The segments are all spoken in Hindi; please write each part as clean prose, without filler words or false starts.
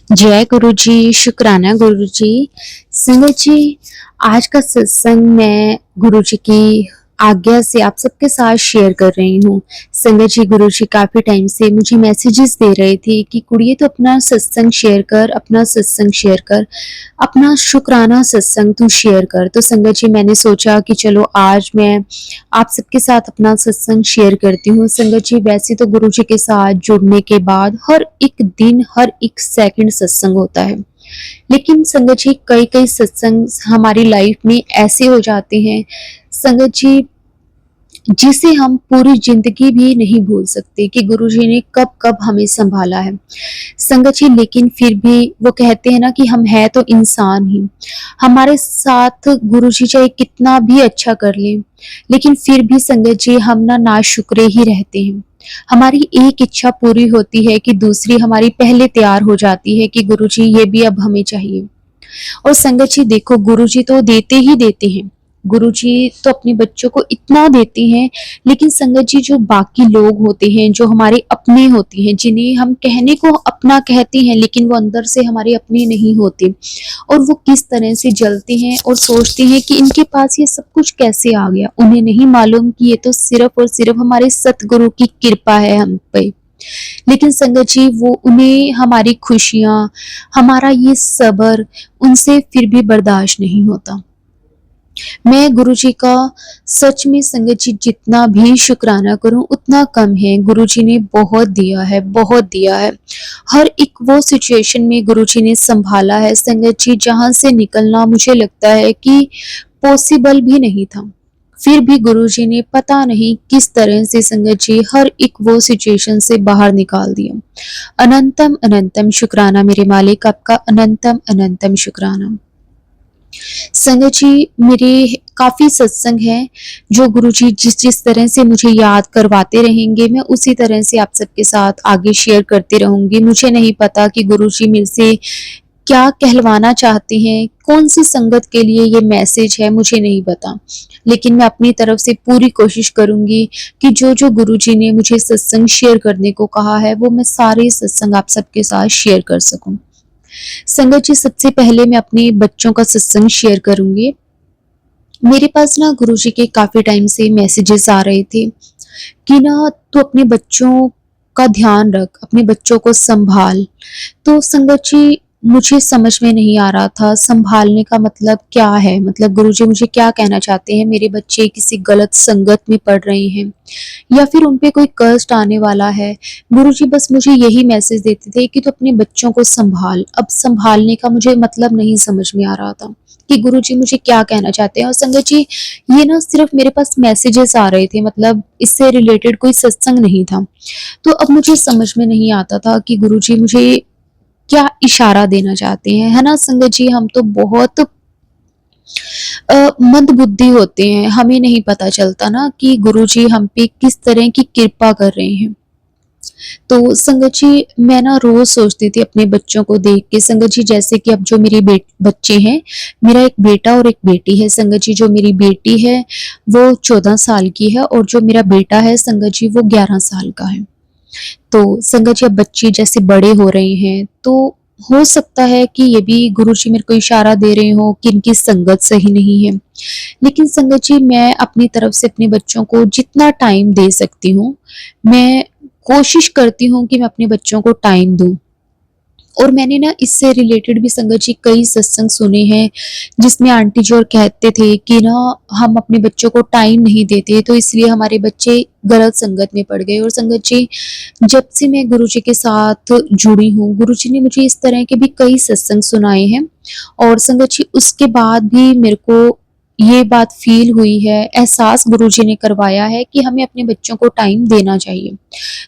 जय गुरु जी, शुक्राना गुरु जी। संगत जी, आज का सत्संग मैं गुरु जी की आज्ञा से आप सबके साथ शेयर कर रही हूँ। संगत जी, गुरु जी काफी टाइम से मुझे मैसेजेस दे रहे थे कि कुड़िए तो अपना सत्संग शेयर कर, अपना सत्संग शेयर कर, अपना शुक्राना सत्संग तू शेयर कर। तो संगत जी, मैंने सोचा कि चलो आज मैं आप सबके साथ अपना सत्संग शेयर करती हूँ। संगत जी, वैसे तो गुरु जी के साथ जुड़ने के बाद हर एक दिन, हर एक सेकंड सत्संग होता है, लेकिन संगत जी कई कई सत्संग हमारी लाइफ में ऐसे हो जाते हैं संगत जी, जिसे हम पूरी जिंदगी भी नहीं भूल सकते कि गुरुजी ने कब कब हमें संभाला है संगत जी। लेकिन फिर भी वो कहते हैं ना कि हम हैं तो इंसान ही, हमारे साथ गुरुजी चाहे कितना भी अच्छा कर ले, लेकिन फिर भी संगत जी हम ना नाशुक्रे ही रहते हैं। हमारी एक इच्छा पूरी होती है कि दूसरी हमारी पहले तैयार हो जाती है कि गुरुजी ये भी अब हमें चाहिए। और संगत जी देखो, गुरुजी तो देते ही देते हैं, गुरुजी तो अपने बच्चों को इतना देते हैं, लेकिन संगत जी जो बाकी लोग होते हैं, जो हमारे अपने होते हैं, जिन्हें हम कहने को अपना कहते हैं लेकिन वो अंदर से हमारे अपने नहीं होते, और वो किस तरह से जलते हैं और सोचते हैं कि इनके पास ये सब कुछ कैसे आ गया। उन्हें नहीं मालूम कि ये तो सिर्फ और सिर्फ हमारे सतगुरु की कृपा है हम पे। लेकिन संगत जी वो उन्हें हमारी खुशियाँ, हमारा ये सब्र उनसे फिर भी बर्दाश्त नहीं होता। मैं गुरुजी का सच में संगत जी जितना भी शुक्राना करूं उतना कम है। गुरुजी ने बहुत दिया है, बहुत दिया है। हर एक वो सिचुएशन में गुरुजी ने संभाला है संगत जी, जहां से निकलना मुझे लगता है कि पॉसिबल भी नहीं था। फिर भी गुरुजी ने पता नहीं किस तरह से संगत जी हर एक वो सिचुएशन से बाहर निकाल दिया। अनंतम अनंतम शुक्राना मेरे मालिक, आपका अनंतम अनंतम शुक्राना। संगत जी मेरे काफ़ी सत्संग हैं जो गुरुजी जिस जिस तरह से मुझे याद करवाते रहेंगे, मैं उसी तरह से आप सबके साथ आगे शेयर करती रहूँगी। मुझे नहीं पता कि गुरुजी मेरे से क्या कहलवाना चाहते हैं, कौन-सी संगत के लिए ये मैसेज है, मुझे नहीं पता। लेकिन मैं अपनी तरफ से पूरी कोशिश करूँगी कि जो-जो गुरुजी ने मुझे सत्संग शेयर करने को कहा है, वो मैं सारे सत्संग आप सबके साथ शेयर कर सकूँ। संगत जी सबसे पहले मैं अपने बच्चों का सत्संग शेयर करूँगी। मेरे पास ना गुरुजी के काफ़ी टाइम से मैसेजेस आ रहे थे कि ना तू अपने बच्चों का ध्यान रख, अपने बच्चों को संभाल। तो संगत जी मुझे समझ में नहीं आ रहा था सँभालने का मतलब क्या है? मतलब गुरुजी मुझे क्या कहना चाहते हैं? मेरे बच्चे किसी गलत संगत में पड़ रहे हैं या फिर उन पे कोई कष्ट आने वाला है। गुरुजी बस मुझे यही मैसेज देते थे कि तू अपने बच्चों को सँभाल। अब सँभालने का मुझे मतलब नहीं समझ में आ रहा था कि गुरुजी मुझे क्या कहना चाहते हैं। और संगत जी ये ना सिर्फ़ मेरे पास मैसेजेस आ रहे थे, मतलब इससे रिलेटेड कोई सत्संग नहीं था। तो अब मुझे समझ में नहीं आता था कि गुरुजी मुझे क्या इशारा देना चाहते हैं, है ना? संगत जी हम तो बहुत मंदबुद्धि होते हैं, हमें नहीं पता चलता ना कि गुरुजी हम पे किस तरह की कृपा कर रहे हैं। तो संगत जी मैं ना रोज़ सोचती थी अपने बच्चों को देख के संगत जी, जैसे कि अब जो मेरे बच्चे हैं, मेरा एक बेटा और एक बेटी है संगत जी। जो मेरी बेटी है वो 14 साल की है और जो मेरा बेटा है संगत जी वो 11 साल का है। तो संगत जी अब बच्चे जैसे बड़े हो रहे हैं तो हो सकता है कि ये भी गुरुजी मेरे को इशारा दे रहे हों कि इनकी संगत सही नहीं है। लेकिन संगत जी मैं अपनी तरफ से अपने बच्चों को जितना टाइम दे सकती हूँ, मैं कोशिश करती हूँ कि मैं अपने बच्चों को टाइम दूँ। और मैंने ना इससे रिलेटेड भी संगत जी कई सत्संग सुने हैं, जिसमें आंटी जी और कहते थे कि ना हम अपने बच्चों को टाइम नहीं देते तो इसलिए हमारे बच्चे गलत संगत में पड़ गए। और संगत जी जब से मैं गुरुजी के साथ जुड़ी हूँ, गुरुजी ने मुझे इस तरह के भी कई सत्संग सुनाए हैं और संगत जी उसके बाद भी मेरे को ये बात फ़ील हुई है, एहसास गुरुजी ने करवाया है कि हमें अपने बच्चों को टाइम देना चाहिए।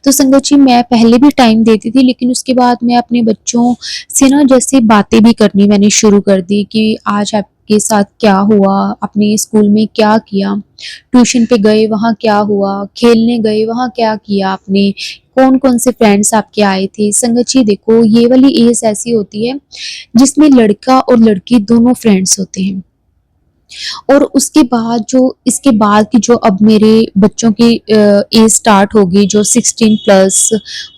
तो संगत जी मैं पहले भी टाइम देती थी, लेकिन उसके बाद मैं अपने बच्चों से ना जैसे बातें भी करनी मैंने शुरू कर दी कि आज आपके साथ क्या हुआ, आपने स्कूल में क्या किया, ट्यूशन पे गए वहाँ क्या हुआ, खेलने गए वहाँ क्या किया आपने, कौन-कौन से फ्रेंड्स आपके आए थे। संगत जी देखो ये वाली एज ऐसी होती है जिसमें लड़का और लड़की दोनों फ्रेंड्स होते हैं। और उसके बाद जो इसके बाद की जो अब मेरे बच्चों की एज स्टार्ट होगी जो 16 प्लस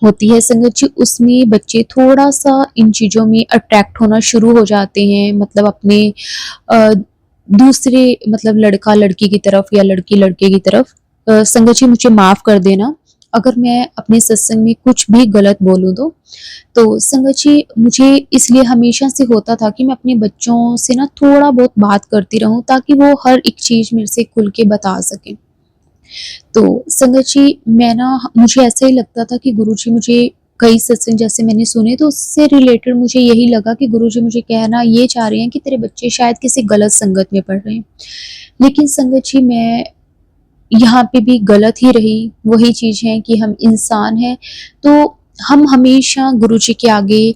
होती है संगत जी, उसमें बच्चे थोड़ा सा इन चीज़ों में अट्रैक्ट होना शुरू हो जाते हैं, मतलब अपने अ, दूसरे मतलब लड़का लड़की की तरफ या लड़की लड़के की तरफ। संगत जी मुझे माफ़ कर देना अगर मैं अपने सत्संग में कुछ भी गलत बोलूँ तो संगत जी मुझे इसलिए हमेशा से होता था कि मैं अपने बच्चों से ना थोड़ा बहुत बात करती रहूं ताकि वो हर एक चीज़ मेरे से खुल के बता सकें। तो संगत जी मैं ना मुझे ऐसा ही लगता था कि गुरुजी मुझे कई सत्संग जैसे मैंने सुने तो उससे रिलेटेड मुझे यही लगा कि गुरुजी मुझे कहना ये चाह रहे हैं कि तेरे बच्चे शायद किसी गलत संगत में पढ़ रहे हैं। लेकिन संगत जी मैं यहाँ पे भी गलत ही रही, वही चीज़ है कि हम इंसान हैं, तो हम हमेशा गुरुजी के आगे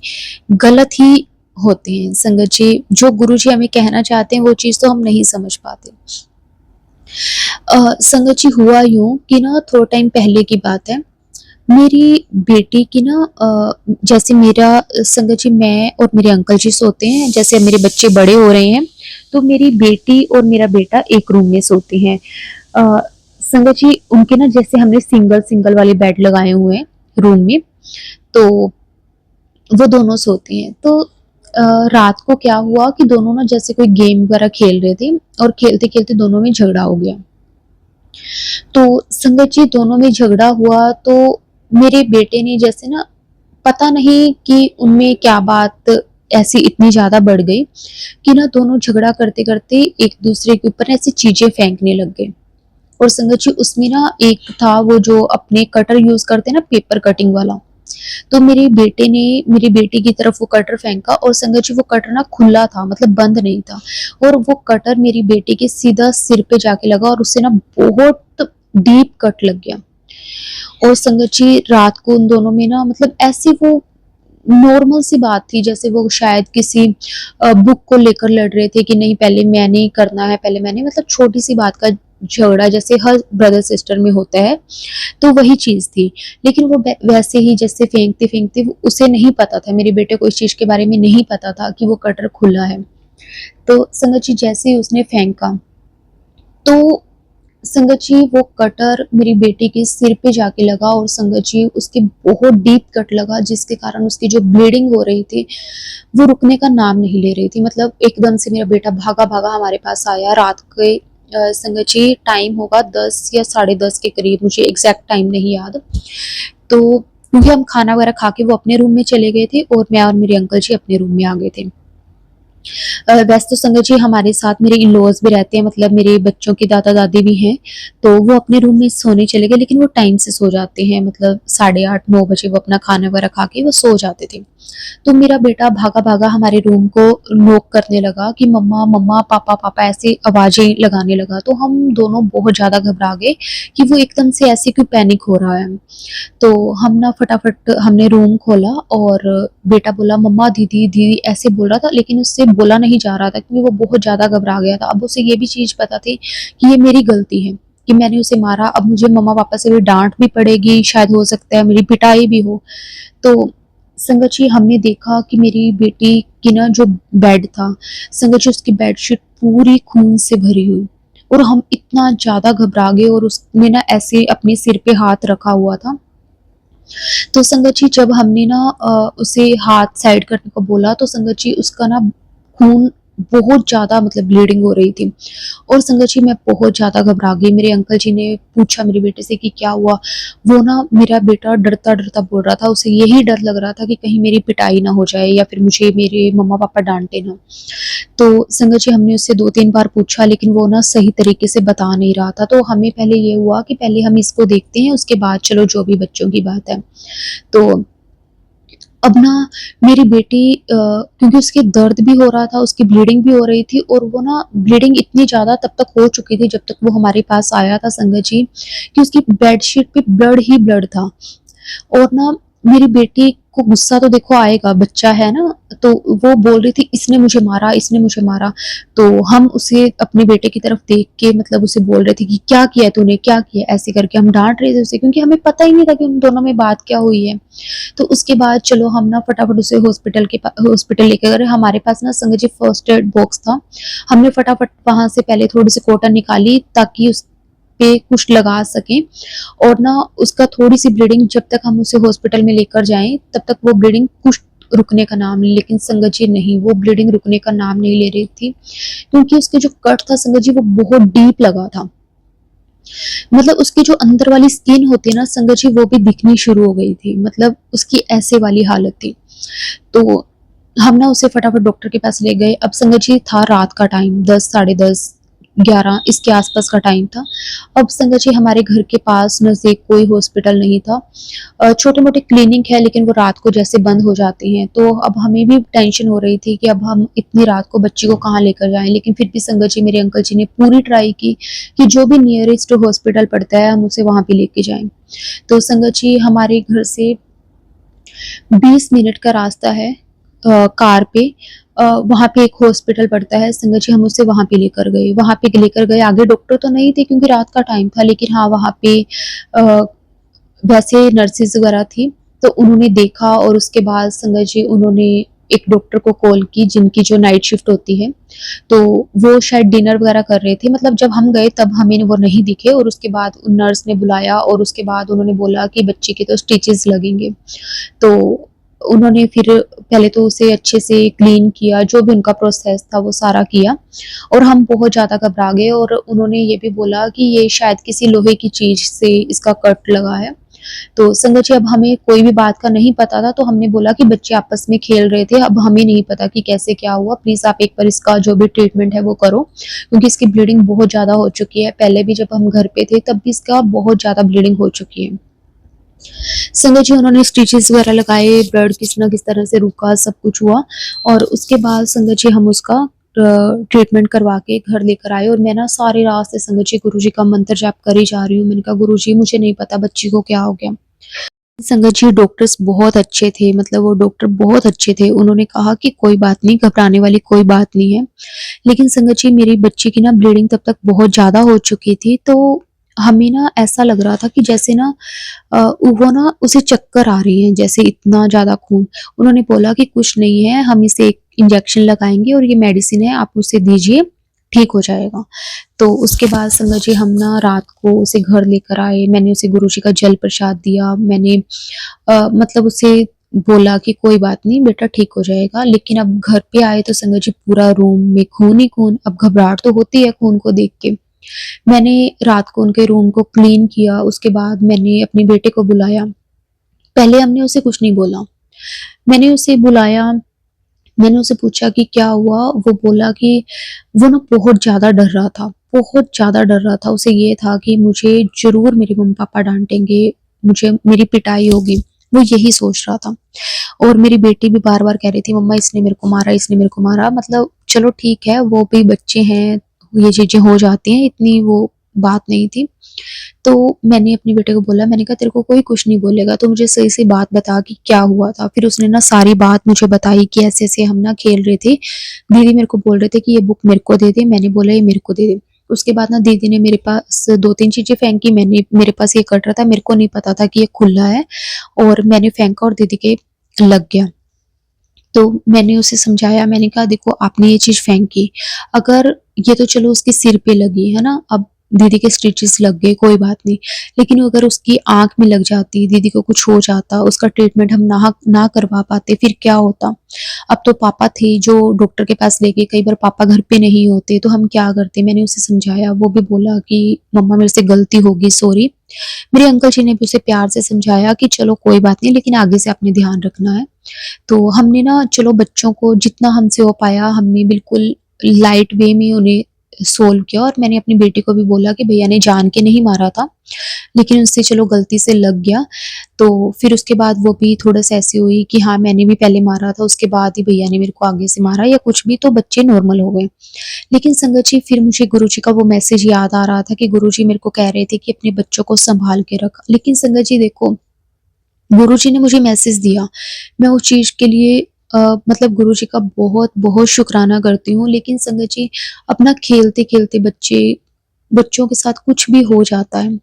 गलत ही होते हैं संगत जी। जो गुरुजी हमें कहना चाहते हैं वो चीज़ तो हम नहीं समझ पाते। संगत जी हुआ यूँ कि ना थोड़ा टाइम पहले की बात है, मेरी बेटी की ना जैसे मेरा संगत जी मैं और मेरे अंकल जी सोते हैं, जैसे अब मेरे बच्चे बड़े हो रहे हैं, तो मेरी बेटी और मेरा बेटा एक रूम में सोते हैं। अ, संगत जी उनके ना जैसे हमने सिंगल-सिंगल वाले बेड लगाए हुए हैं रूम में, तो वो दोनों सोते हैं। तो रात को क्या हुआ कि दोनों ना जैसे कोई गेम वगैरह खेल रहे थे और खेलते-खेलते दोनों में झगड़ा हो गया। तो संगत जी दोनों में झगड़ा हुआ तो मेरे बेटे ने जैसे ना पता नहीं कि उनमें क्या बात ऐसी इतनी ज़्यादा बढ़ गई कि ना दोनों झगड़ा करते-करते एक दूसरे के ऊपर ऐसी चीज़ें फेंकने लग गए। और संगत जी उसमें ना एक था वो जो अपने कटर यूज़ करते हैं ना पेपर कटिंग वाला, तो मेरे बेटे ने मेरी बेटी की तरफ वो कटर फेंका और संगत जी वो कटर ना खुला था, मतलब बंद नहीं था, और वो कटर मेरी बेटी के सीधा सिर पे जाके लगा और उससे ना बहुत डीप कट लग गया। और संगत जी रात को उन दोनों में ना मतलब ऐसी वो नॉर्मल सी बात थी जैसे वो शायद किसी बुक को लेकर लड़ रहे थे कि नहीं पहले मैंने करना है, पहले मैंने, मतलब छोटी सी बात का झगड़ा जैसे हर ब्रदर सिस्टर में होता है, तो वही चीज़ थी। लेकिन वो वैसे ही जैसे फेंकते-फेंकते उसे नहीं पता था, मेरे बेटे को इस चीज़ के बारे में नहीं पता था कि वो कटर खुला है। तो संगत जी जैसे ही उसने फेंका, तो संगत जी वो कटर मेरी बेटी के सिर पे जाके लगा और संगत जी उसके बहुत डीप कट लगा जिसके कारण उसकी जो ब्लीडिंग हो रही थी, वो रुकने का नाम नहीं ले रही थी। मतलब एकदम से मेरा बेटा भागा-भागा हमारे पास आया रात के संगत जी टाइम होगा 10 या साढ़े 10 के करीब, मुझे एग्ज़ैक्ट टाइम नहीं याद। तो क्योंकि हम खाना वगैरह खा के वो अपने रूम में चले गए थे और मैं और मेरे अंकल जी अपने रूम में आ गए थे। वैसे तो संगत जी हमारे साथ मेरे इन-लॉज़ भी रहते हैं, मतलब मेरे बच्चों के दादा-दादी भी हैं, तो वो अपने रूम में सोने चले गए लेकिन वो टाइम से सो जाते हैं, मतलब साढ़े 8 9 बजे वो अपना खाना वगैरह खा के वो सो जाते थे। तो मेरा बेटा भागा-भागा हमारे रूम को नॉक करने लगा कि मम्मा, मम्मा, पापा, पापा ऐसे आवाज़ें लगाने लगा। तो हम दोनों बहुत ज़्यादा घबरा गए कि वो एकदम से ऐसे क्यों पैनिक हो रहा है। तो हम ना फटाफट हमने रूम खोला और बेटा बोला मम्मा दीदी दीदी ऐसे बोल रहा था, लेकिन उससे बोला नहीं जा रहा था क्योंकि वो बहुत ज़्यादा घबरा गया था। अब उसे ये भी चीज़ पता थी कि ये मेरी गलती है कि मैंने उसे मारा, अब मुझे मम्मा पापा से भी डांट भी पड़ेगी, शायद हो सकता है मेरी पिटाई भी हो। तो संगत जी हमने देखा कि मेरी बेटी की ना जो बेड था, संगत जी उसकी बेडशीट पूरी खून से भरी हुई, और हम इतना ज़्यादा घबरा गए और उसने ना ऐसे अपने सिर पे हाथ रखा हुआ था। तो संगत जी जब हमने ना उसे हाथ साइड करने को बोला तो संगत जी उसका ना खून बहुत ज़्यादा मतलब ब्लीडिंग हो रही थी और संगत जी मैं बहुत ज़्यादा घबरा गई। मेरे अंकल जी ने पूछा मेरे बेटे से कि क्या हुआ? वो ना मेरा बेटा डरता-डरता बोल रहा था, उसे यही डर लग रहा था कि कहीं मेरी पिटाई ना हो जाए या फिर मुझे मेरे मम्मा-पापा डाँटे ना। तो संगत जी हमने उससे 2-3 बार पूछा लेकिन वो ना सही तरीके से बता नहीं रहा था। तो हमें पहले ये हुआ कि पहले हम इसको देखते हैं, उसके बाद चलो जो भी बच्चों की बात है। तो अब ना मेरी बेटी क्योंकि उसके दर्द भी हो रहा था, उसकी ब्लीडिंग भी हो रही थी और वो ना ब्लीडिंग इतनी ज़्यादा तब तक हो चुकी थी जब तक वो हमारे पास आया था संगत जी, कि उसकी बेडशीट पे ब्लड ही ब्लड था। और ना मेरी बेटी को गुस्सा तो देखो आएगा, बच्चा है ना, तो वो बोल रही थी इसने मुझे मारा, इसने मुझे मारा। तो हम उसे अपने बेटे की तरफ देख के मतलब उसे बोल रहे थे कि क्या किया तूने, क्या किया, ऐसे करके हम डांट रहे थे उसे, क्योंकि हमें पता ही नहीं था कि उन दोनों में बात क्या हुई है। तो उसके बाद चलो हम ना फटाफट उसे हॉस्पिटल लेकर गए। हमारे पास ना संगत जी फर्स्ट एड बॉक्स था। हमने फटाफट वहां से पहले थोड़ी सी कॉटन निकाली ताकि उस पे कुछ लगा सकें, और ना उसका थोड़ी सी ब्लीडिंग, जब तक हम उसे हॉस्पिटल में लेकर जाएं तब तक वो ब्लीडिंग कुछ रुकने का नाम नहीं, लेकिन संगत जी नहीं, वो ब्लीडिंग रुकने का नाम नहीं ले रही थी, क्योंकि उसके जो कट था संगत जी वो बहुत डीप लगा था। मतलब उसकी जो अंदर वाली स्किन होती है ना संगत जी, वो भी दिखनी शुरू हो गई थी, मतलब उसकी ऐसे वाली हालत थी। तो हम ना उसे फटाफट डॉक्टर के पास ले गए। अब संगत जी था रात का टाइम, 10 साढ़े 10 11 इसके आसपास का टाइम था। अब संगत जी हमारे घर के पास नज़दीक कोई हॉस्पिटल नहीं था। छोटे मोटे क्लिनिक है लेकिन वो रात को जैसे बंद हो जाते हैं, तो अब हमें भी टेंशन हो रही थी कि अब हम इतनी रात को बच्ची को कहाँ लेकर जाएं। लेकिन फिर भी संगत जी, मेरे अंकल जी ने पूरी ट्राई की कि जो भी नियरेस्ट हॉस्पिटल पड़ता है हम उसे वहाँ पे लेके जाएं। तो संगत जी हमारे घर से 20 मिनट का रास्ता है कार पे। वहाँ पे एक हॉस्पिटल पड़ता है संगत जी, हम उसे वहाँ पे लेकर गए। वहाँ पे लेकर गए, आगे डॉक्टर तो नहीं थे क्योंकि रात का टाइम था, लेकिन हाँ वहाँ पे अ, वैसे नर्सेज वगैरह थी। तो उन्होंने देखा और उसके बाद संगत जी उन्होंने एक डॉक्टर को कॉल की जिनकी जो नाइट शिफ्ट होती है। तो वो शायद डिनर वगैरह कर रहे थे, मतलब जब हम गए तब हमें वो नहीं दिखे, और उसके बाद उन नर्स ने बुलाया और उसके बाद उन्होंने बोला कि बच्चे के तो स्टिचेस लगेंगे। तो उन्होंने फिर पहले तो उसे अच्छे से क्लीन किया, जो भी उनका प्रोसेस था वो सारा किया, और हम बहुत ज़्यादा घबरा गए। और उन्होंने ये भी बोला कि ये शायद किसी लोहे की चीज़ से इसका कट लगा है। तो संगत जी अब हमें कोई भी बात का नहीं पता था, तो हमने बोला कि बच्चे आपस में खेल रहे थे, अब हमें नहीं पता कि कैसे क्या हुआ, प्लीज़ आप एक बार इसका जो भी ट्रीटमेंट है वो करो, क्योंकि इसकी ब्लीडिंग बहुत ज़्यादा हो चुकी है। पहले भी जब हम घर पे थे तब भी इसका बहुत ज़्यादा ब्लीडिंग हो चुकी है। संगत जी उन्होंने स्टिचेस वगैरह लगाए, ब्लड किस ना किस तरह से रुका, सब कुछ हुआ, और उसके बाद संगत जी हम उसका ट्रीटमेंट करवा के घर लेकर आए। और मैं ना सारी रात से संगत जी गुरु जी का मंत्र जाप कर ही जा रही हूँ। मैंने कहा गुरु जी मुझे नहीं पता बच्ची को क्या हो गया। संगत जी डॉक्टर्स बहुत अच्छे थे, मतलब वो डॉक्टर बहुत अच्छे थे। उन्होंने कहा कि कोई बात नहीं, घबराने वाली कोई बात नहीं है। लेकिन संगत जी मेरी बच्ची की ना ब्लीडिंग तब तक बहुत ज़्यादा हो चुकी थी, तो हमें ना ऐसा लग रहा था कि जैसे ना वो ना उसे चक्कर आ रही है, जैसे इतना ज़्यादा खून। उन्होंने बोला कि कुछ नहीं है, हम इसे एक इंजेक्शन लगाएँगे और ये मेडिसिन है, आप उसे दीजिए, ठीक हो जाएगा। तो उसके बाद संगत जी हम ना रात को उसे घर लेकर आए। मैंने उसे गुरुजी का जल प्रसाद दिया। मैंने मतलब उसे बोला कि कोई बात नहीं बेटा, ठीक हो जाएगा। लेकिन अब घर पे आए तो संगत जी पूरा रूम में खून ही खून। अब घबराहट तो होती है खून को देख के। मैंने रात को उनके रूम को क्लीन किया, उसके बाद मैंने अपने बेटे को बुलाया। पहले हमने उसे कुछ नहीं बोला। मैंने उसे बुलाया, मैंने उससे पूछा कि क्या हुआ? वो बोला कि वो ना बहुत ज़्यादा डर रहा था, बहुत ज़्यादा डर रहा था। उसे ये था कि मुझे ज़रूर मेरे मम्मी-पापा डाँटेंगे, मुझे मेरी पिटाई होगी, वो यही सोच रहा था। और मेरी बेटी भी बार-बार कह रही थी मम्मा इसने मेरे को मारा, इसने मेरे को मारा। मतलब चलो ठीक है, वो भी बच्चे हैं, ये चीज़ें हो जाती हैं, इतनी वो बात नहीं थी। तो मैंने अपने बेटे को बोला, मैंने कहा तेरे को कोई कुछ नहीं बोलेगा, तो मुझे सही-सही बात बता कि क्या हुआ था। फिर उसने ना सारी बात मुझे बताई कि ऐसे-ऐसे हम ना खेल रहे थे, दीदी मेरे को बोल रहे थे कि ये बुक मेरे को दे दे, मैंने बोला ये मेरे को दे दे। उसके बाद ना दीदी ने मेरे पास 2-3 चीज़ें फेंकी, मैंने मेरे पास ये कट रहा था, मेरे को नहीं पता था कि ये खुला है, और मैंने फेंका और दीदी के लग गया। तो मैंने उसे समझाया, मैंने कहा देखो आपने ये चीज़ फेंकी, अगर ये तो चलो उसके सिर पे लगी है ना, अब दीदी के स्टिचेस लग गए कोई बात नहीं, लेकिन अगर उसकी आँख में लग जाती, दीदी को कुछ हो जाता, उसका ट्रीटमेंट हम ना करवा पाते, फिर क्या होता? अब तो पापा थे जो डॉक्टर के पास ले गए, कई बार पापा घर पे नहीं होते तो हम क्या करते? मैंने उसे समझाया, वो भी बोला कि मम्मा मेरे से गलती हो गई, सॉरी। मेरे अंकल जी ने भी उसे प्यार से समझाया कि चलो कोई बात नहीं, लेकिन आगे से आपने ध्यान रखना है। तो हमने ना चलो बच्चों को जितना हमसे हो पाया हमने बिल्कुल लाइट वे में उन्हें सोल्व किया, और मैंने अपनी बेटी को भी बोला कि भैया ने जान के नहीं मारा था, लेकिन उससे चलो गलती से लग गया। तो फिर उसके बाद वो भी थोड़ा-सा ऐसी हुई कि हाँ, मैंने भी पहले मारा था, उसके बाद ही भैया ने मेरे को आगे से मारा या कुछ भी, तो बच्चे नॉर्मल हो गए। लेकिन संगत जी फिर मुझे गुरुजी का वो मैसेज याद आ रहा था कि गुरुजी मेरे को कह रहे थे कि अपने बच्चों को सँभाल के रख। लेकिन संगत जी देखो, गुरुजी ने मुझे मैसेज दिया, मैं उस चीज़ के लिए मतलब गुरुजी का बहुत-बहुत शुक्राना करती हूँ। लेकिन संगत जी, अपना खेलते-खेलते बच्चों के साथ कुछ भी हो जाता है।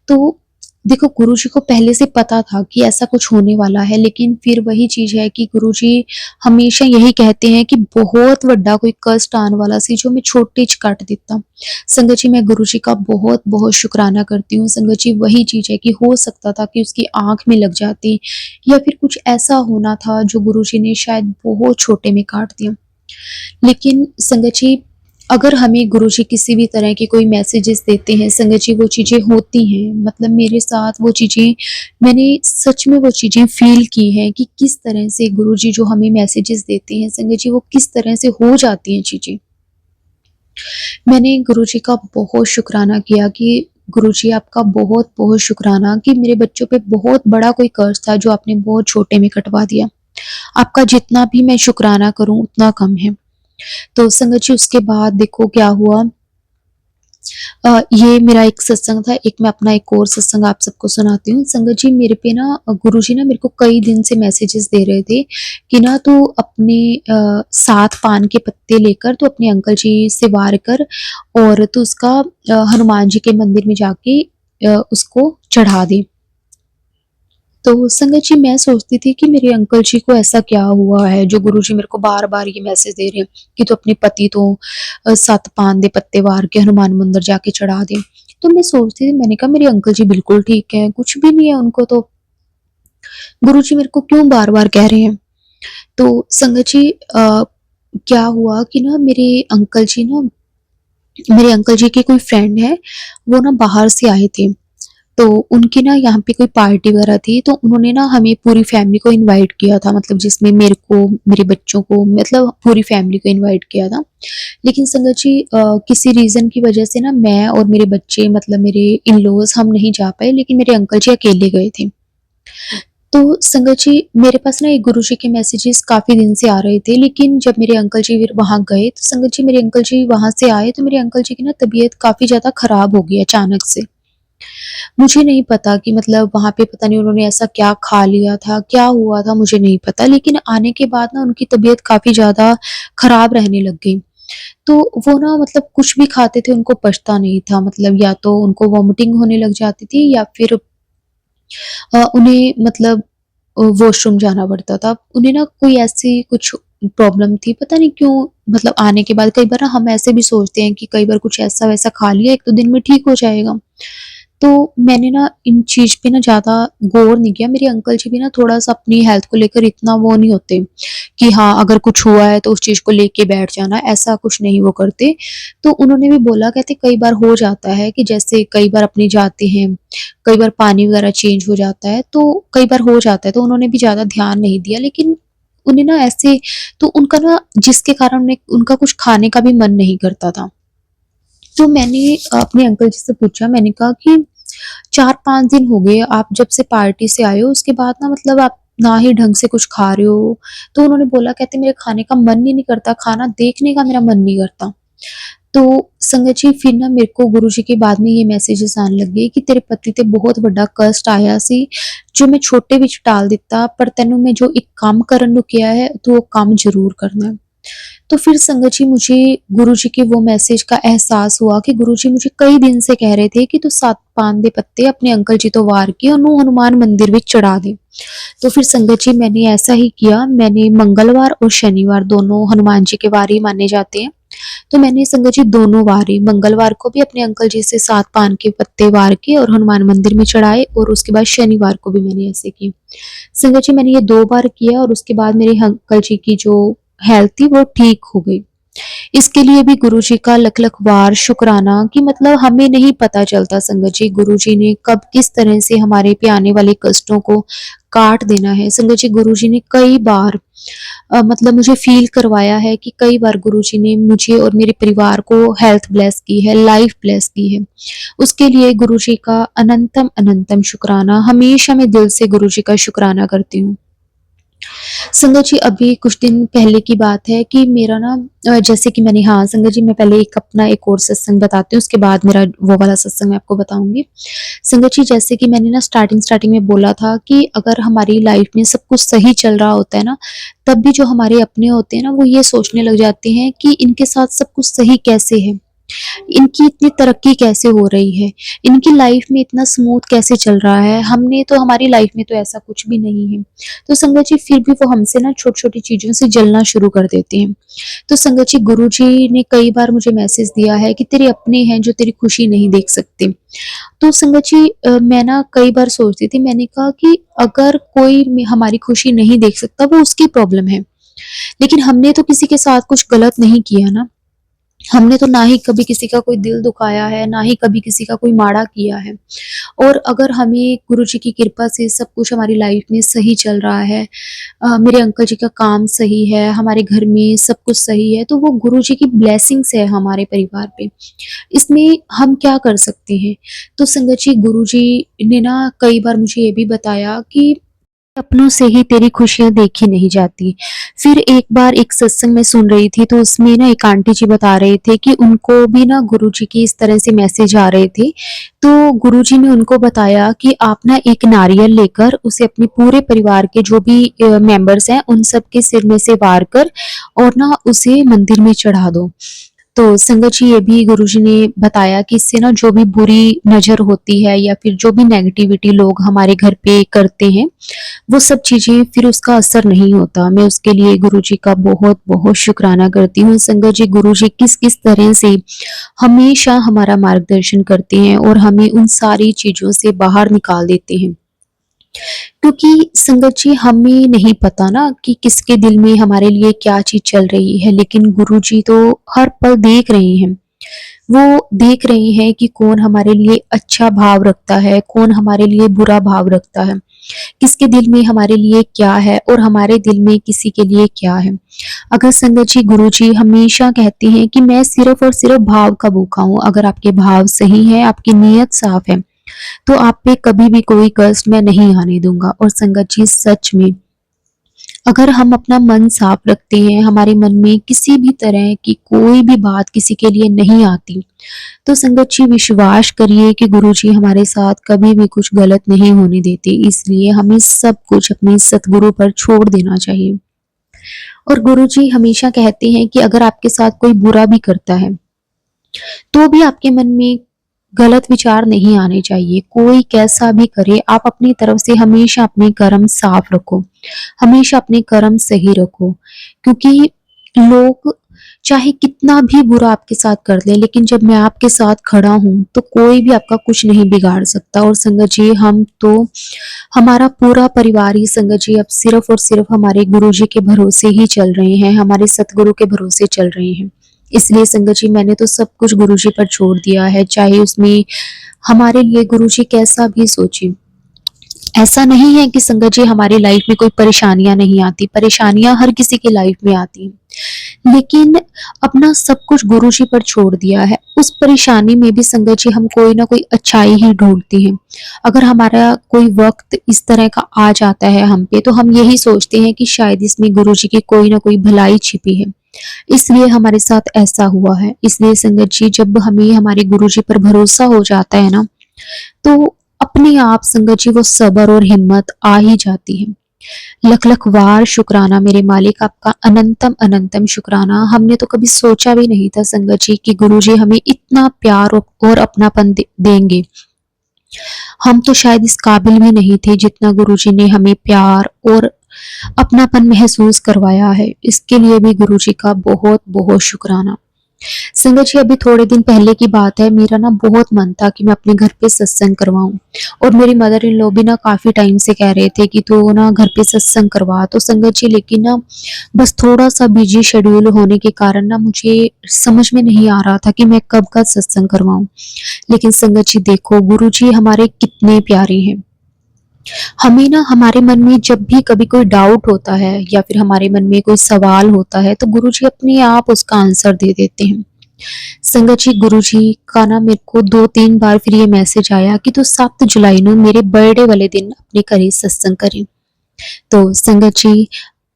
तो देखो, गुरुजी को पहले से पता था कि ऐसा कुछ होने वाला है, लेकिन फिर वही चीज़ है कि गुरुजी हमेशा यही कहते हैं कि बहुत वड्डा कोई कष्ट आने वाला सी जो मैं छोटे च कट दिता। संगत जी, मैं गुरुजी का बहुत-बहुत शुक्राना करती हूँ। संगत जी, वही चीज़ है कि हो सकता था कि उसकी आँख में लग जाती, या फिर कुछ ऐसा होना था जो गुरुजी ने शायद बहुत छोटे में काट दिया। लेकिन संगत जी, अगर हमें गुरुजी किसी भी तरह के कोई मैसेजेस देते हैं, संगत जी वो चीज़ें होती हैं। मतलब मेरे साथ वो चीज़ें, मैंने सच में वो चीज़ें फ़ील की हैं कि किस तरह से गुरुजी जो हमें मैसेजेस देते हैं, संगत जी वो किस तरह से हो जाती हैं चीज़ें। मैंने गुरुजी का बहुत शुकराना किया कि गुरुजी, आपका बहुत-बहुत शुकराना कि मेरे बच्चों पे बहुत बड़ा कोई कर्ज़ था जो आपने बहुत छोटे में कटवा दिया। आपका जितना भी मैं शुकराना करूँ उतना कम है। तो संगत जी, उसके बाद देखो क्या हुआ। ये मेरा एक सत्संग था, एक मैं अपना एक और सत्संग आप सबको सुनाती हूँ। संगत जी, मेरे पे ना गुरुजी ना मेरे को कई दिन से मैसेजेस दे रहे थे कि ना तू अपने 7 पान के पत्ते लेकर तू अपने अंकल जी से वार कर, और तू उसका हनुमान जी के मंदिर में जाके उसको चढ़ा दे। तो संगत जी, मैं सोचती थी कि मेरे अंकल जी को ऐसा क्या हुआ है जो गुरुजी मेरे को बार-बार ये मैसेज दे रहे हैं कि तू अपने पति तो 7 पान दे पत्ते वार के हनुमान मंदिर जाके चढ़ा दे। तो मैं सोचती थी, मैंने कहा मेरे अंकल जी बिल्कुल ठीक हैं, कुछ भी नहीं है उनको तो, गुरुजी मेरे को क्यों बार-बार कह रहे हैं? तो संगत जी, क्या हुआ कि ना मेरे अंकल जी के कोई फ्रेंड है, वो ना बाहर से आए थे। तो उनकी ना यहाँ पे कोई पार्टी वगैरह थी, तो उन्होंने ना हमें पूरी फैमिली को इनवाइट किया था, मतलब जिसमें मेरे को, मेरे बच्चों को, मतलब पूरी फैमिली को इनवाइट किया था। लेकिन संगत जी, किसी रीज़न की वजह से ना मैं और मेरे बच्चे, मतलब मेरे इन-लॉज़, हम नहीं जा पाए, लेकिन मेरे अंकल जी अकेले गए थे। तो संगत जी, मेरे पास ना एक गुरुजी के मैसेजेस काफ़ी दिन से आ रहे थे, लेकिन जब मेरे अंकल जी फिर वहाँ गए, तो संगत जी मेरे अंकल जी वहाँ से आए, तो मेरे अंकल जी की ना तबीयत काफ़ी ज़्यादा खराब हो गई अचानक से। मुझे नहीं पता कि मतलब वहाँ पे पता नहीं उन्होंने ऐसा क्या खा लिया था, क्या हुआ था मुझे नहीं पता, लेकिन आने के बाद ना उनकी तबीयत काफ़ी ज़्यादा खराब रहने लग गई। तो वो ना मतलब कुछ भी खाते थे उनको पचता नहीं था, मतलब या तो उनको वॉमिटिंग होने लग जाती थी, या फिर उन्हें मतलब वॉशरूम जाना पड़ता था। उन्हें ना कोई ऐसी कुछ प्रॉब्लम थी, पता नहीं क्यों, मतलब आने के बाद कई बार ना हम ऐसे भी सोचते हैं कि कई बार कुछ ऐसा-वैसा खा लिया 1-2 दिन में ठीक हो जाएगा। तो मैंने ना इन चीज़ पे ना ज़्यादा गौर नहीं किया। मेरे अंकल जी भी ना थोड़ा-सा अपनी हेल्थ को लेकर इतना वो नहीं होते कि हाँ, अगर कुछ हुआ है तो उस चीज़ को लेके बैठ जाना, ऐसा कुछ नहीं वो करते। तो उन्होंने भी बोला, कहते कई बार हो जाता है कि जैसे कई बार अपने जाते हैं, कई बार पानी वगैरह चेंज हो जाता है, तो कई बार हो जाता है, तो उन्होंने भी ज़्यादा ध्यान नहीं दिया। लेकिन उन्हें ना ऐसे, तो उनका ना जिसके कारण उन्हें उनका कुछ खाने का भी मन नहीं करता था। तो मैंने अपने अंकल जी से पूछा, मैंने कहा कि 4-5 दिन हो गए आप जब से पार्टी से आए हो, उसके बाद ना मतलब आप ना ही ढंग से कुछ खा रहे हो। तो उन्होंने बोला, कहते मेरे खाने का मन ही नहीं करता, खाना देखने का मेरा मन नहीं करता। तो संगत जी, फिर ना मेरे को गुरुजी के बाद में ये मैसेजेस आने लग गए कि तेरे पति ते बहुत ਵੱਡਾ कष्ट आया सी, जो मैं छोटे ਵਿੱਚ टाल दिता, पर ਤੈਨੂੰ मैं जो एक काम करन ਨੂੰ किया है, तो वो काम ज़रूर करना है। तो फिर संगत जी, मुझे गुरुजी के वो मैसेज का एहसास हुआ कि गुरुजी मुझे कई दिन से कह रहे थे कि तू 7 पान दे पत्ते अपने अंकल जी तो वार के ਉਹਨੂੰ हनुमान मंदिर ਵਿੱਚ चढ़ा दे। तो फिर संगत जी, मैंने ऐसा ही किया। मैंने मंगलवार और शनिवार दोनों हनुमान जी के वार ही माने जाते हैं। तो मैंने संगत जी दोनों वारे, मंगलवार को भी अपने अंकल जी से 7 पान के पत्ते वार के और हनुमान मंदिर में चढ़ाए, और उसके बाद शनिवार को भी मैंने ऐसे किया। संगत जी, मैंने ये 2 बार किया, और उसके बाद मेरे अंकल जी की जो हेल्थ थी वो ठीक हो गई। इसके लिए भी गुरुजी का लख-लख बार शुकराना कि मतलब हमें नहीं पता चलता संगत जी, गुरुजी ने कब किस तरह से हमारे पे आने वाले कष्टों को काट देना है। संगत जी, गुरुजी ने कई बार मतलब मुझे फ़ील करवाया है कि कई बार गुरुजी ने मुझे और मेरे परिवार को हेल्थ ब्लेस की है, लाइफ ब्लेस की है। उसके लिए गुरुजी का अनंतम अनंतम शुकराना। हमेशा मैं दिल से गुरुजी का शुकराना करती हूँ। संगत जी, अभी कुछ दिन पहले की बात है कि मेरा ना जैसे कि मैंने, हाँ संगत जी, मैं पहले एक अपना एक और सत्संग बताती हूँ, उसके बाद मेरा वो वाला सत्संग मैं आपको बताऊँगी। संगत जी, जैसे कि मैंने ना स्टार्टिंग में बोला था कि अगर हमारी लाइफ में सब कुछ सही चल रहा होता है ना, तब भी जो हमारे अपने होते हैं ना, वो ये सोचने लग जाते हैं कि इनके साथ सब कुछ सही कैसे है? इनकी इतनी तरक्की कैसे हो रही है? इनकी लाइफ में इतना स्मूथ कैसे चल रहा है? हमने तो, हमारी लाइफ में तो ऐसा कुछ भी नहीं है। तो संगत जी, फिर भी वो हमसे ना छोटी-छोटी चीज़ों से जलना शुरू कर देते हैं। तो संगत जी, गुरुजी ने कई बार मुझे मैसेज दिया है कि तेरे अपने हैं जो तेरी खुशी नहीं देख सकते। तो संगत जी, मैं ना कई बार सोचती थी, मैंने कहा कि अगर कोई हमारी खुशी नहीं देख सकता, वो उसकी प्रॉब्लम है। लेकिन हमने तो किसी के साथ कुछ गलत नहीं किया ना। हमने तो ना ही कभी किसी का कोई दिल दुखाया है, ना ही कभी किसी का कोई माड़ा किया है। और अगर हमें गुरुजी की कृपा से सब कुछ हमारी लाइफ में सही चल रहा है, मेरे अंकल जी का काम सही है, हमारे घर में सब कुछ सही है, तो वो गुरुजी की ब्लेसिंग्स है हमारे परिवार पे। इसमें हम क्या कर सकते हैं? तो संगत जी, गुरुजी ने ना कई बार मुझे ये भी बताया कि अपनों से ही तेरी खुशियाँ देखी नहीं जाती। फिर एक बार एक सत्संग मैं सुन रही थी, तो उसमें ना एक आंटी जी बता रहे थे कि उनको भी ना गुरुजी की इस तरह से मैसेज आ रहे थे। तो गुरुजी ने उनको बताया कि आप ना एक नारियल लेकर उसे अपने पूरे परिवार के जो भी मेंबर्स हैं, उन सब के सिर में से वार कर और ना उसे मंदिर में चढ़ा दो। तो संगत जी, ये भी गुरुजी ने बताया कि इससे ना जो भी बुरी नज़र होती है या फिर जो भी नेगेटिविटी लोग हमारे घर पे करते हैं, वो सब चीज़ें फिर उसका असर नहीं होता। मैं उसके लिए गुरुजी का बहुत-बहुत शुक्राना करती हूँ। संगत जी, गुरुजी किस-किस तरह से हमेशा हमारा मार्गदर्शन करते हैं और हमें उन सारी चीज़ों से बाहर निकाल देते हैं। क्योंकि संगत जी, हमें नहीं पता ना कि किसके दिल में हमारे लिए क्या चीज़ चल रही है, लेकिन गुरुजी तो हर पल देख रहे हैं। वो देख रहे हैं कि कौन हमारे लिए अच्छा भाव रखता है, कौन हमारे लिए बुरा भाव रखता है। किसके दिल में हमारे लिए क्या है और हमारे दिल में किसी के लिए क्या है। अगर संगत जी, गुरुजी हमेशा कहते हैं कि मैं सिर्फ़ और सिर्फ़ भाव का भूखा हूँ, अगर आपके भाव सही हैं, आपकी नीयत साफ़ है, तो आप पे कभी भी कोई कष्ट मैं नहीं आने दूँगा। और संगत जी, सच में अगर हम अपना मन साफ रखते हैं, हमारे मन में किसी भी तरह की कोई भी बात किसी के लिए नहीं आती, तो संगत जी विश्वास करिए कि गुरुजी हमारे साथ कभी भी कुछ गलत नहीं होने देते। इसलिए हमें सब कुछ अपने सतगुरु पर छोड़ देना चाहिए। और गुरुजी हमेशा कहते हैं कि अगर आपके साथ कोई बुरा भी करता है, तो भी आपके मन में गलत विचार नहीं आने चाहिए। कोई कैसा भी करे, आप अपनी तरफ से हमेशा अपने कर्म साफ रखो, हमेशा अपने कर्म सही रखो। क्योंकि लोग चाहे कितना भी बुरा आपके साथ कर लें, लेकिन जब मैं आपके साथ खड़ा हूँ, तो कोई भी आपका कुछ नहीं बिगाड़ सकता। और संगत जी, हम तो, हमारा पूरा परिवार ही संगत जी अब सिर्फ़ और सिर्फ़ हमारे गुरुजी के भरोसे ही चल रहे हैं, हमारे सतगुरु के भरोसे चल रहे हैं। इसलिए संगत जी, मैंने तो सब कुछ गुरुजी पर छोड़ दिया है, चाहे उसमें हमारे लिए गुरुजी कैसा भी सोचे। ऐसा नहीं है कि संगत जी हमारी लाइफ में कोई परेशानियाँ नहीं आती, परेशानियाँ हर किसी की लाइफ में आती हैं। लेकिन अपना सब कुछ गुरुजी पर छोड़ दिया है, उस परेशानी में भी संगत जी हम कोई ना कोई अच्छाई ही ढूँढते हैं। अगर हमारा कोई वक़्त इस तरह का आ जाता है हम पे, तो हम यही सोचते हैं कि शायद इसमें गुरुजी की कोई ना कोई भलाई छिपी है। इसलिए हमारे साथ ऐसा हुआ है। इसलिए संगत जी, जब हमें हमारे गुरुजी पर भरोसा हो जाता है ना, तो अपने आप संगत जी वो सब्र और हिम्मत आ ही जाती है। लख-लख वार शुक्राना मेरे मालिक, आपका अनंतम शुक्राना। हमने तो कभी सोचा भी नहीं था संगत जी कि गुरुजी हमें इतना प्यार और अपनापन देंगे। हम तो शायद इस काबिल भी नहीं थे जितना गुरुजी ने हमें प्यार और अपनापन महसूस करवाया है। इसके लिए भी गुरुजी का बहुत-बहुत शुक्राना। संगत जी, अभी थोड़े दिन पहले की बात है, मेरा ना बहुत मन था कि मैं अपने घर पे सत्संग करवाऊँ। और मेरी मदर इन लॉ भी ना काफ़ी टाइम से कह रहे थे कि तू ना घर पे सत्संग करवा। तो संगत जी, लेकिन ना बस थोड़ा-सा बिज़ी शेड्यूल होने के कारण ना मुझे समझ में नहीं आ रहा था कि मैं कब का सत्संग करवाऊँ। लेकिन संगत जी देखो, गुरुजी हमारे कितने प्यारे हैं। हमें ना हमारे मन में जब भी कभी कोई डाउट होता है या फिर हमारे मन में कोई सवाल होता है, तो गुरुजी अपने आप उसका आंसर दे देते हैं। संगत जी, गुरुजी का ना मेरे को 2-3 बार फिर ये मैसेज आया कि तू 7 जुलाई को मेरे बर्थडे वाले दिन अपने घर ही सत्संग करी। तो संगत जी,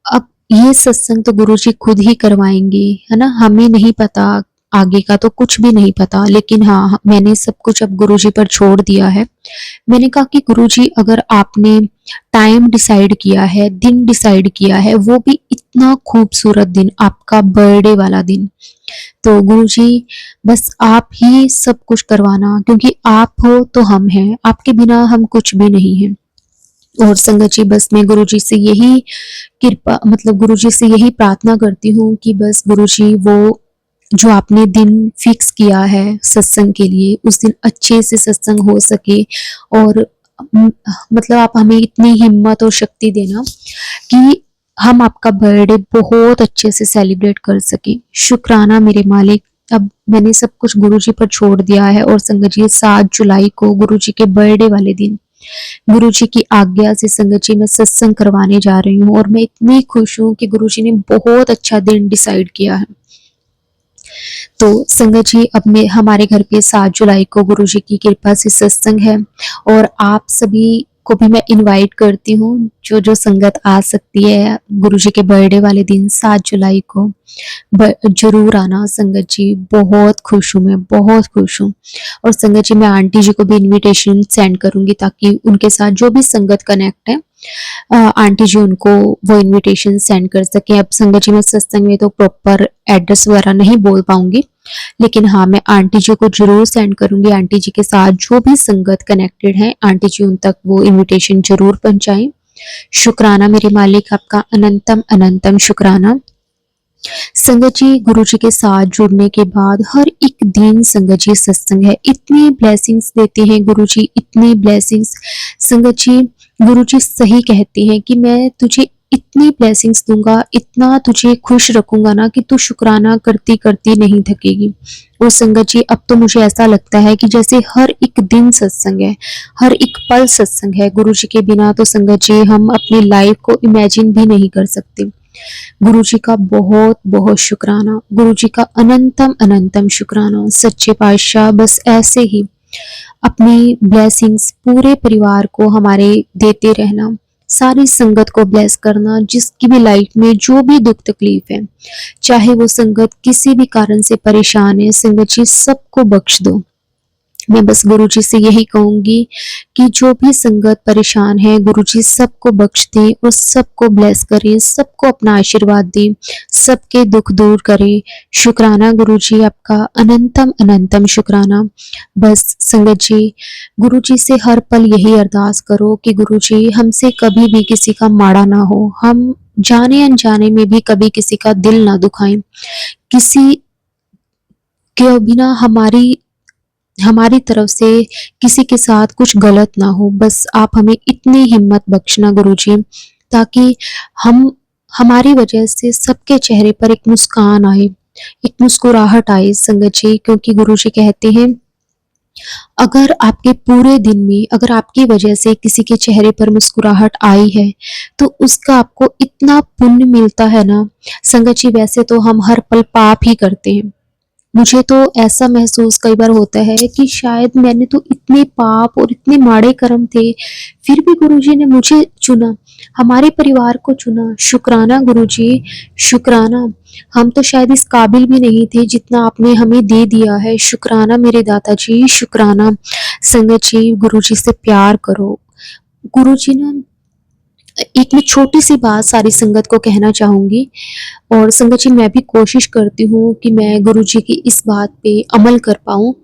अब ये सत्संग तो गुरुजी खुद ही करवाएंगे, है ना। हमें नहीं पता, आगे का तो कुछ भी नहीं पता, लेकिन हाँ, मैंने सब कुछ अब गुरुजी पर छोड़ दिया है। मैंने कहा कि गुरुजी, अगर आपने टाइम डिसाइड किया है, दिन डिसाइड किया है, वो भी इतना खूबसूरत दिन, आपका बर्थडे वाला दिन, तो गुरुजी बस आप ही सब कुछ करवाना, क्योंकि आप हो तो हम हैं, आपके बिना हम कुछ भी नहीं हैं। और संगत जी, बस मैं गुरुजी से यही कृपा, मतलब गुरुजी से यही प्रार्थना करती हूँ कि बस गुरुजी, वो जो आपने दिन फिक्स किया है सत्संग के लिए, उस दिन अच्छे से सत्संग हो सके। और म, मतलब आप हमें इतनी हिम्मत और शक्ति देना कि हम आपका बर्थडे बहुत अच्छे से सेलिब्रेट कर सके। शुक्राना मेरे मालिक। अब मैंने सब कुछ गुरुजी पर छोड़ दिया है। और संगत जी, 7 जुलाई को गुरुजी के बर्थडे वाले दिन गुरुजी की आज्ञा से संगत जी, मैं सत्संग करवाने जा रही हूँ, और मैं इतनी खुश हूँ कि गुरुजी ने बहुत अच्छा दिन डिसाइड किया है। तो संगत जी, अब मैं हमारे घर पे 7 जुलाई को गुरुजी की कृपा से सत्संग है, और आप सभी को भी मैं इनवाइट करती हूँ, जो जो संगत आ सकती है गुरुजी के बर्थडे वाले दिन 7 जुलाई को जरूर आना। संगत जी, बहुत खुश हूँ, मैं बहुत खुश हूँ। और संगत जी, मैं आंटी जी को भी इनविटेशन सेंड करूंगी, ताकि उनके साथ जो भी संगत कनेक्ट है, आंटी जी उनको वो इनविटेशन सेंड कर सके। अब संगत जी, मैं सत्संग में तो प्रॉपर एड्रेस वगैरह नहीं बोल पाऊंगी, लेकिन हाँ, मैं आंटी जी को जरूर सेंड करूंगी। आंटी जी के साथ जो भी संगत कनेक्टेड है, आंटी जी उन तक वो इनविटेशन जरूर पहुंचाएं। शुक्राना मेरे मालिक, आपका अनंतम अनंतम शुक्राना। संगत जी, गुरु जी के साथ जुड़ने के बाद हर एक दिन संगत जी सत्संग है, इतनी ब्लेसिंग्स देते हैं गुरु जी, इतनी ब्लेसिंग्स। संगत जी, गुरु जी सही कहते हैं कि मैं तुझे इतनी ब्लेसिंग्स दूंगा, इतना तुझे खुश रखूंगा ना, कि तू शुक्राना करती करती नहीं थकेगी। और संगत जी, अब तो मुझे ऐसा लगता है कि जैसे हर एक दिन सत्संग है, हर एक पल सत्संग है। गुरु जी के बिना तो संगत जी, हम अपनी लाइफ को इमेजिन भी नहीं कर सकते। गुरु जी का बहुत बहुत शुक्राना, गुरु जी का अनंतम अनंतम शुक्राना। सच्चे पातशाह बस ऐसे ही अपनी ब्लेसिंग्स पूरे परिवार को हमारे देते रहना, सारी संगत को ब्लेस करना, जिसकी भी लाइफ में जो भी दुख तकलीफ है, चाहे वो संगत किसी भी कारण से परेशान है, संगत जी सबको बख्श दो। मैं बस गुरुजी से यही कहूंगी कि जो भी संगत परेशान है, गुरुजी सबको बख्श दे और सबको ब्लेस करे, सबको अपना आशीर्वाद दे, सबके दुख दूर करे। शुक्राना गुरुजी, आपका अनंतम अनंतम शुक्राना। बस संगत जी, गुरुजी से हर पल यही अरदास करो कि गुरुजी हमसे कभी भी किसी का माड़ा ना हो, हम जाने अनजाने में भी कभी किसी का दिल ना दुखाएं, किसी के बिना हमारी हमारी तरफ से किसी के साथ कुछ गलत ना हो। बस आप हमें इतनी हिम्मत बख्शना गुरुजी, ताकि हम हमारी वजह से सबके चेहरे पर एक मुस्कान आए, एक मुस्कुराहट आए संगत जी। क्योंकि गुरुजी कहते हैं, अगर आपके पूरे दिन में अगर आपकी वजह से किसी के चेहरे पर मुस्कुराहट आई है, तो उसका आपको इतना पुण्य मिलता है ना संगत जी। वैसे तो हम हर पल पाप ही करते हैं, मुझे तो ऐसा महसूस कई बार होता है कि शायद मैंने तो इतने पाप और इतने माड़े कर्म थे, फिर भी गुरुजी ने मुझे चुना, हमारे परिवार को चुना। शुक्राना गुरुजी, शुक्राना। हम तो शायद इस काबिल भी नहीं थे जितना आपने हमें दे दिया है। शुक्राना मेरे दादाजी, शुक्राना। संगत जी, गुरुजी से प्यार करो। गुरुजी ना, एक मैं छोटी सी बात सारी संगत को कहना चाहूंगी, और संगत जी मैं भी कोशिश करती हूँ कि मैं गुरुजी की इस बात पे अमल कर पाऊँ।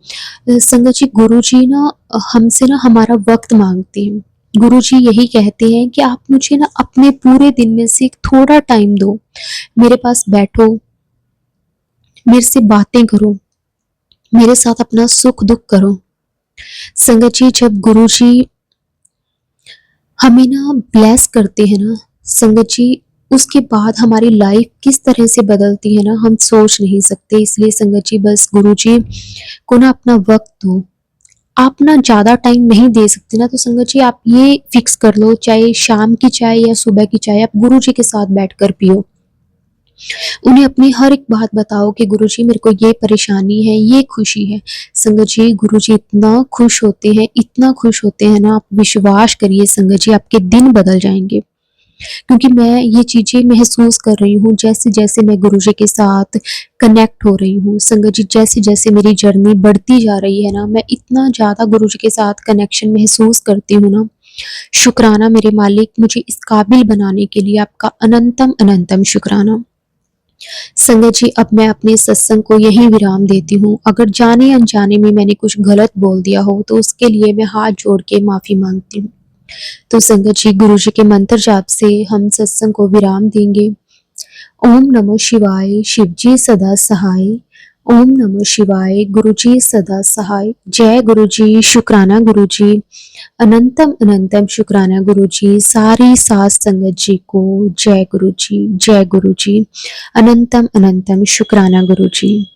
संगत जी, गुरुजी ना हमसे ना हमारा वक्त मांगते हैं। गुरुजी यही कहते हैं कि आप मुझे ना अपने पूरे दिन में से एक थोड़ा टाइम दो, मेरे पास बैठो, मेरे से बातें करो, मेरे साथ अपना सुख दुख करो। संगत जी, जब गुरुजी हमें ना ब्लेस करते हैं ना संगत जी, उसके बाद हमारी लाइफ किस तरह से बदलती है ना, हम सोच नहीं सकते। इसलिए संगत जी, बस गुरु जी को ना अपना वक्त दो। आप ना ज्यादा टाइम नहीं दे सकते ना, तो संगत जी आप ये फिक्स कर लो, चाहे शाम की चाय या सुबह की चाय आप गुरु जी के साथ बैठकर पियो। उन्हें अपनी हर एक बात बताओ कि गुरुजी मेरे को ये परेशानी है, ये खुशी है। संगत जी, गुरुजी इतना खुश होते हैं, इतना खुश होते हैं ना, आप विश्वास करिए संगत जी, आपके दिन बदल जाएंगे। क्योंकि मैं ये चीज़ें महसूस कर रही हूँ जैसे-जैसे मैं गुरुजी के साथ कनेक्ट हो रही हूँ। संगत जी, जैसे-जैसे मेरी जर्नी बढ़ती जा रही है ना, मैं इतना ज़्यादा गुरुजी के साथ कनेक्शन महसूस करती हूँ ना। शुक्राना मेरे मालिक, मुझे इस काबिल बनाने के लिए आपका अनंतम शुक्राना। संगत जी, अब मैं अपने सत्संग को यहीं विराम देती हूँ। अगर जाने-अनजाने में मैंने कुछ गलत बोल दिया हो तो उसके लिए मैं हाथ जोड़ के माफ़ी माँगती हूँ। तो संगत जी, गुरुजी के मंत्र जाप से हम सत्संग को विराम देंगे। ओम नमः शिवाय, शिवजी सदा सहाय। ओम नमः शिवाय, गुरुजी सदा सहाय। जय गुरुजी, शुक्राना गुरुजी, अनंतम शुक्राना गुरुजी। सारी साध संगत जी को जय गुरुजी, अनंतम शुक्राना गुरुजी।